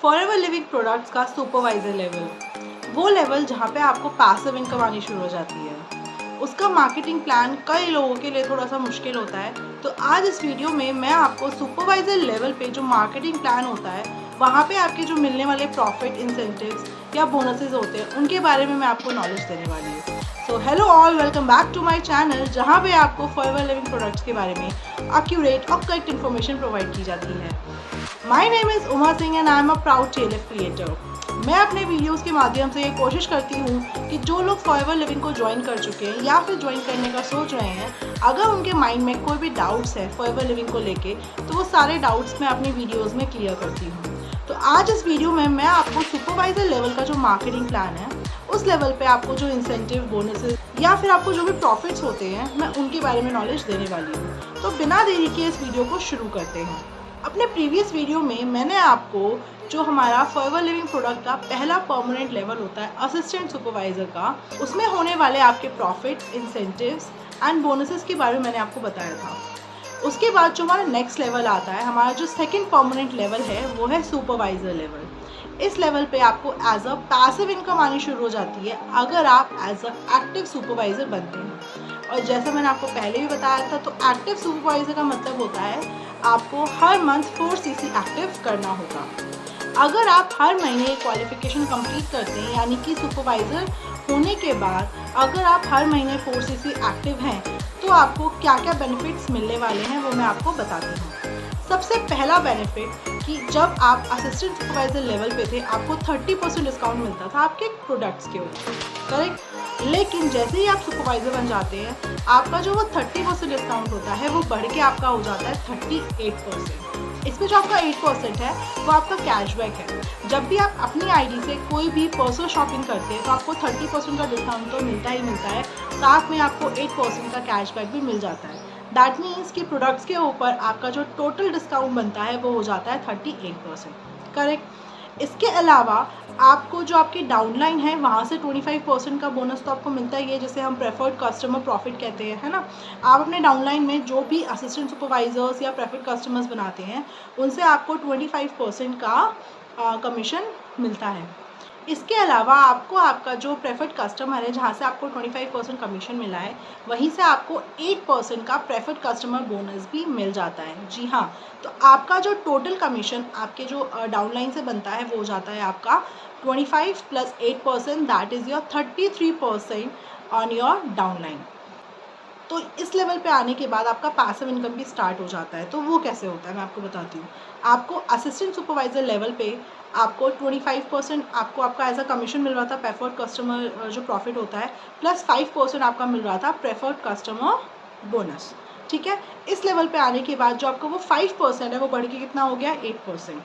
Forever living products का supervisor level, वो level जहाँ पे आपको पैसिव इनकम आनी शुरू हो जाती है। उसका मार्केटिंग प्लान कई लोगों के लिए थोड़ा सा मुश्किल होता है। तो आज इस वीडियो में मैं आपको सुपरवाइजर लेवल पे जो मार्केटिंग प्लान होता है, वहाँ पे आपके जो मिलने वाले प्रॉफिट, इंसेंटिव्स या बोनसेस होते हैं, उनके बारे में मैं आपको नॉलेज देने वाली हूँ। So hello all, welcome back to my channel, जहाँ पे आपको फॉरएवर लिविंग प्रोडक्ट्स के बारे में एक्यूरेट और करेक्ट इन्फॉर्मेशन प्रोवाइड की जाती है। My name is Uma Singh and I am a proud TLF creator. मैं अपने वीडियोस के माध्यम से ये कोशिश करती हूँ कि जो लोग फॉरएवर लिविंग को ज्वाइन कर चुके हैं या फिर ज्वाइन करने का सोच रहे हैं, अगर उनके माइंड में कोई भी डाउट्स है फॉरएवर लिविंग को लेके, तो वो सारे डाउट्स मैं अपनी वीडियोस में क्लियर करती हूँ। तो आज इस वीडियो में मैं आपको सुपरवाइजर लेवल का जो मार्केटिंग प्लान है, उस लेवल पे आपको जो इंसेंटिव, बोनसेस या फिर आपको जो भी प्रॉफिट्स होते हैं, मैं उनके बारे में नॉलेज देने वाली हूँ। तो बिना देरी के इस वीडियो को शुरू करते हैं। अपने प्रीवियस वीडियो में मैंने आपको जो हमारा फॉरएवर लिविंग प्रोडक्ट का पहला परमानेंट लेवल होता है असिस्टेंट सुपरवाइज़र का, उसमें होने वाले आपके प्रॉफिट, इंसेंटिव्स एंड बोनसेस के बारे में मैंने आपको बताया था। उसके बाद जो हमारा नेक्स्ट लेवल आता है, हमारा जो सेकंड परमानेंट लेवल है, वो है सुपरवाइज़र लेवल। इस लेवल पे आपको एज अ पैसिव इनकम आनी शुरू हो जाती है अगर आप एज अ एक्टिव सुपरवाइज़र बनते हैं। और जैसा मैंने आपको पहले भी बताया था, तो एक्टिव सुपरवाइज़र का मतलब होता है आपको हर मंथ 4 CC एक्टिव करना होगा। अगर आप हर महीने क्वालिफिकेशन कंप्लीट करते हैं, यानी कि सुपरवाइज़र होने के बाद अगर आप हर महीने 4 CC एक्टिव हैं, तो आपको क्या क्या बेनिफिट्स मिलने वाले हैं वो मैं आपको बताती हूँ। सबसे पहला बेनिफिट कि जब आप असिस्टेंट सुपरवाइज़र लेवल पे थे, आपको 30% डिस्काउंट मिलता था आपके प्रोडक्ट्स के ऊपर, करेक्ट। लेकिन जैसे ही आप सुपरवाइज़र बन जाते हैं, आपका जो वो 30% डिस्काउंट होता है, वो बढ़ के आपका हो जाता है 38%। इसमें जो आपका 8% है, वो आपका कैशबैक है। जब भी आप अपनी आईडी से कोई भी पर्सनल शॉपिंग करते हैं, तो आपको 30% का डिस्काउंट तो मिलता ही मिलता है, साथ में आपको 8% का कैशबैक भी मिल जाता है। दैट मीन्स कि प्रोडक्ट्स के ऊपर आपका जो टोटल डिस्काउंट बनता है, वो हो जाता है 38%, करेक्ट। इसके अलावा आपको जो आपकी डाउनलाइन है, वहाँ से 25% का बोनस तो आपको मिलता ही है, जिसे हम प्रेफर्ड कस्टमर प्रॉफिट कहते हैं, है ना। आप अपने डाउनलाइन में जो भी असिस्टेंट सुपरवाइजर्स या प्रेफर्ड कस्टमर्स बनाते हैं, उनसे आपको 25% का कमीशन मिलता है। इसके अलावा आपको आपका जो प्रेफर्ड कस्टमर है, जहाँ से आपको 25% कमीशन मिला है, वहीं से आपको 8% का प्रेफर्ड कस्टमर बोनस भी मिल जाता है। जी हाँ, तो आपका जो टोटल कमीशन आपके जो डाउनलाइन से बनता है, वो हो जाता है आपका 25 + 8%, that is your 33% on your downline. तो इस लेवल पे आने के बाद आपका पैसिव इनकम भी स्टार्ट हो जाता है। तो वो कैसे होता है, मैं आपको बताती हूँ। आपको असिस्टेंट सुपरवाइज़र लेवल पे आपको 25% आपको आपका एज अ कमीशन मिल रहा था, प्रेफर्ड कस्टमर जो प्रॉफिट होता है, प्लस 5% आपका मिल रहा था प्रेफर्ड कस्टमर बोनस, ठीक है। इस लेवल पे आने के बाद जो आपका वो 5% है, वो बढ़ के कितना हो गया, 8%।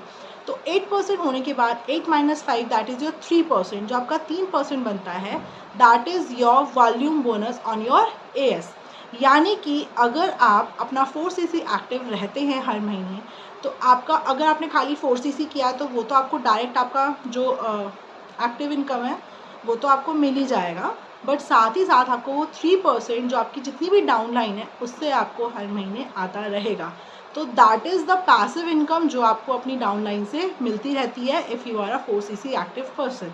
तो 8% होने के बाद 8 - 5 दैट इज़ योर 3%, जो आपका 3% बनता है, that is your volume bonus on your AS। यानी कि अगर आप अपना 4 CC एक्टिव रहते हैं हर महीने, तो आपका अगर आपने खाली 4 CC किया, तो वो तो आपको डायरेक्ट आपका जो एक्टिव इनकम है, वो तो आपको मिल ही जाएगा, बट साथ ही साथ आपको वो 3% जो आपकी जितनी भी डाउनलाइन है, उससे आपको हर महीने आता रहेगा। तो that is the passive income जो आपको अपनी डाउनलाइन से मिलती रहती है if you are a 4 CC active person.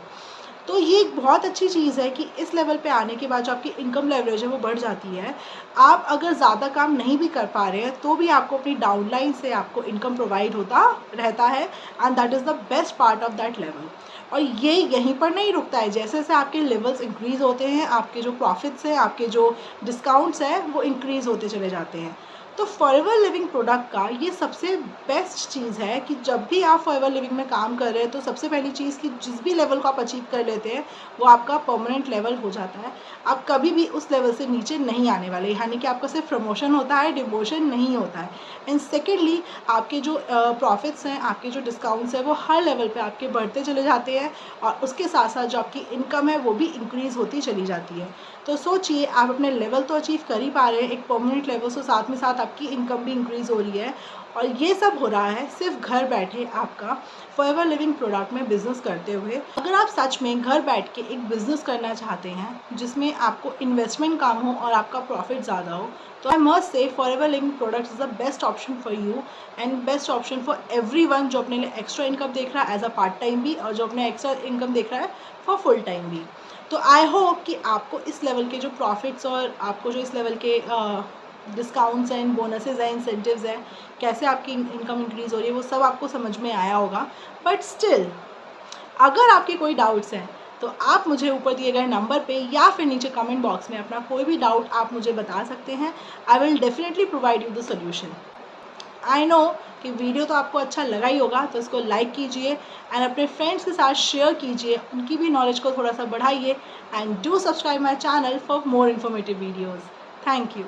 तो ये एक बहुत अच्छी चीज़ है कि इस लेवल पे आने के बाद जो आपकी इनकम लेवरेज है, वो बढ़ जाती है। आप अगर ज़्यादा काम नहीं भी कर पा रहे हैं, तो भी आपको अपनी डाउनलाइन से आपको इनकम प्रोवाइड होता रहता है, and that is the best part of that level. और ये यहीं पर नहीं रुकता है, जैसे-जैसे आपके लेवल्स इंक्रीज़ होते हैं, आपके जो प्रॉफिट्स हैं, आपके जो डिस्काउंट्स हैं, वो इंक्रीज़ होते चले जाते हैं। तो फॉरएवर लिविंग प्रोडक्ट का ये सबसे बेस्ट चीज़ है कि जब भी आप फॉरएवर लिविंग में काम कर रहे हैं, तो सबसे पहली चीज़ कि जिस भी लेवल को आप अचीव कर लेते हैं, वो आपका परमानेंट लेवल हो जाता है। आप कभी भी उस लेवल से नीचे नहीं आने वाले, यानी कि आपका सिर्फ प्रमोशन होता है, डिमोशन नहीं होता है। एंड सेकेंडली, आपके जो प्रॉफिट्स हैं, आपके जो डिस्काउंट्स हैं, वो हर लेवल पे आपके बढ़ते चले जाते हैं, और उसके साथ साथ जो आपकी इनकम है, वो भी इंक्रीज़ होती चली जाती है। तो सोचिए, आप अपने लेवल तो अचीव कर ही पा रहे हैं, एक परमानेंट लेवल से, साथ में साथ आपकी इनकम भी इंक्रीज़ हो रही है। और ये सब हो रहा है सिर्फ घर बैठे आपका फॉरएवर लिविंग प्रोडक्ट में बिज़नेस करते हुए। अगर आप सच में घर बैठ के एक बिज़नेस करना चाहते हैं जिसमें आपको इन्वेस्टमेंट कम हो और आपका प्रॉफिट ज़्यादा हो, तो I must say forever living products is the best option for you and best option for everyone जो अपने लिए एक्स्ट्रा इनकम देख रहा है एज अ पार्ट टाइम भी, और जो अपने एक्स्ट्रा इनकम देख रहा है फॉर फुल टाइम भी। तो आई होप कि आपको इस लेवल के जो प्रॉफिट्स और आपको जो इस लेवल के डिस्काउंट्स एंड बोनसेस हैं, इंसेंटिव्स हैं, कैसे आपकी इनकम इंक्रीज़ हो रही है, वो सब आपको समझ में आया होगा। बट स्टिल अगर आपके कोई डाउट्स हैं तो आप मुझे ऊपर दिए गए नंबर पे या फिर नीचे कमेंट बॉक्स में अपना कोई भी डाउट आप मुझे बता सकते हैं। I will definitely provide you the solution. I know कि वीडियो तो आपको अच्छा लगा ही होगा, तो इसको लाइक कीजिए एंड अपने फ्रेंड्स के साथ शेयर कीजिए, उनकी भी नॉलेज को थोड़ा सा बढ़ाइए and do subscribe my channel for more informative videos. Thank you.